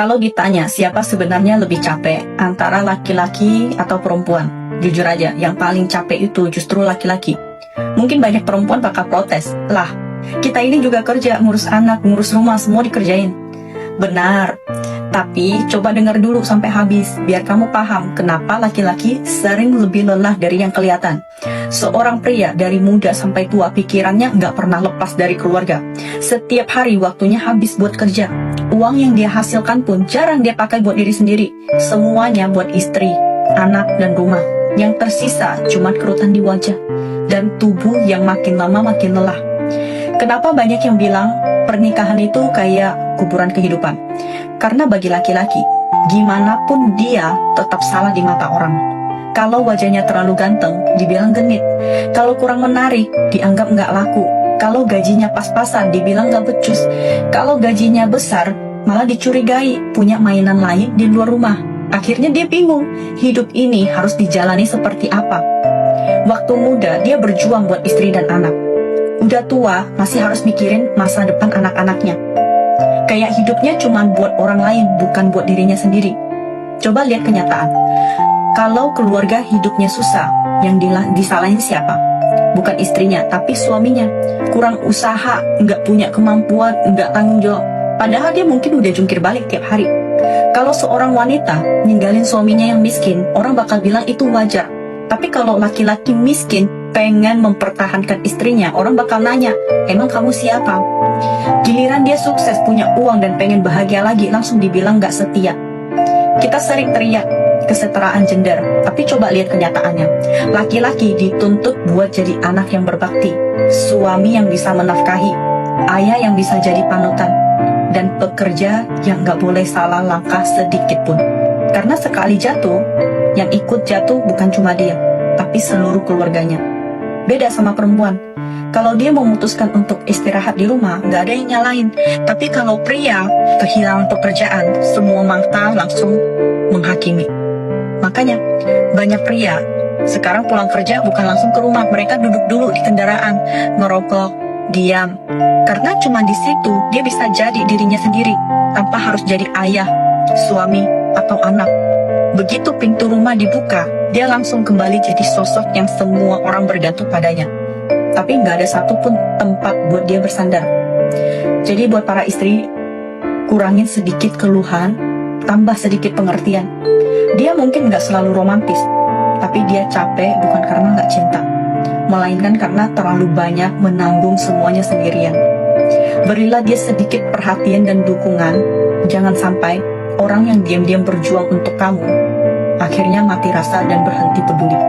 Kalau ditanya siapa sebenarnya lebih capek, antara laki-laki atau perempuan, jujur aja, yang paling capek itu justru laki-laki. Mungkin banyak perempuan bakal protes, lah, kita ini juga kerja, ngurus anak, ngurus rumah, semua dikerjain. Benar, tapi coba dengar dulu sampai habis, biar kamu paham kenapa laki-laki sering lebih lelah dari yang kelihatan. Seorang pria dari muda sampai tua pikirannya nggak pernah lepas dari keluarga. Setiap hari waktunya habis buat kerja. Uang yang dia hasilkan pun jarang dia pakai buat diri sendiri. Semuanya buat istri, anak, dan rumah. Yang tersisa cuma kerutan di wajah dan tubuh yang makin lama makin lelah. Kenapa banyak yang bilang pernikahan itu kayak kuburan kehidupan? Karena bagi laki-laki, gimana pun dia tetap salah di mata orang. Kalau wajahnya terlalu ganteng, dibilang genit. Kalau kurang menarik, dianggap nggak laku. Kalau gajinya pas-pasan, dibilang nggak becus. Kalau gajinya besar, malah dicurigai punya mainan lain di luar rumah. Akhirnya dia bingung, hidup ini harus dijalani seperti apa. Waktu muda, dia berjuang buat istri dan anak. Udah tua, masih harus mikirin masa depan anak-anaknya. Kayak hidupnya cuma buat orang lain, bukan buat dirinya sendiri. Coba lihat kenyataan. Kalau keluarga hidupnya susah, yang disalahin siapa? Bukan istrinya, tapi suaminya. Kurang usaha, nggak punya kemampuan, nggak tanggung jawab. Padahal dia mungkin udah jungkir balik tiap hari. Kalau seorang wanita ninggalin suaminya yang miskin, orang bakal bilang itu wajar. Tapi kalau laki-laki miskin pengen mempertahankan istrinya, orang bakal nanya, emang kamu siapa? Giliran dia sukses, punya uang dan pengen bahagia lagi, langsung dibilang gak setia. Kita sering teriak kesetaraan gender, tapi coba lihat kenyataannya. Laki-laki dituntut buat jadi anak yang berbakti, suami yang bisa menafkahi, ayah yang bisa jadi panutan, dan pekerja yang gak boleh salah langkah sedikit pun. Karena sekali jatuh, yang ikut jatuh bukan cuma dia, tapi seluruh keluarganya. Beda sama perempuan. Kalau dia memutuskan untuk istirahat di rumah, nggak ada yang nyalain. Tapi kalau pria kehilangan pekerjaan, semua mata langsung menghakimi. Makanya banyak pria sekarang pulang kerja bukan langsung ke rumah, mereka duduk dulu di kendaraan, merokok, diam. Karena cuma di situ dia bisa jadi dirinya sendiri, tanpa harus jadi ayah, suami, atau anak. Begitu pintu rumah dibuka, dia langsung kembali jadi sosok yang semua orang bergantung padanya. Tapi nggak ada satupun tempat buat dia bersandar. Jadi buat para istri, kurangin sedikit keluhan, tambah sedikit pengertian. Dia mungkin nggak selalu romantis, tapi dia capek bukan karena nggak cinta, melainkan karena terlalu banyak menanggung semuanya sendirian. Berilah dia sedikit perhatian dan dukungan. Jangan sampai orang yang diam-diam berjuang untuk kamu akhirnya mati rasa dan berhenti peduli.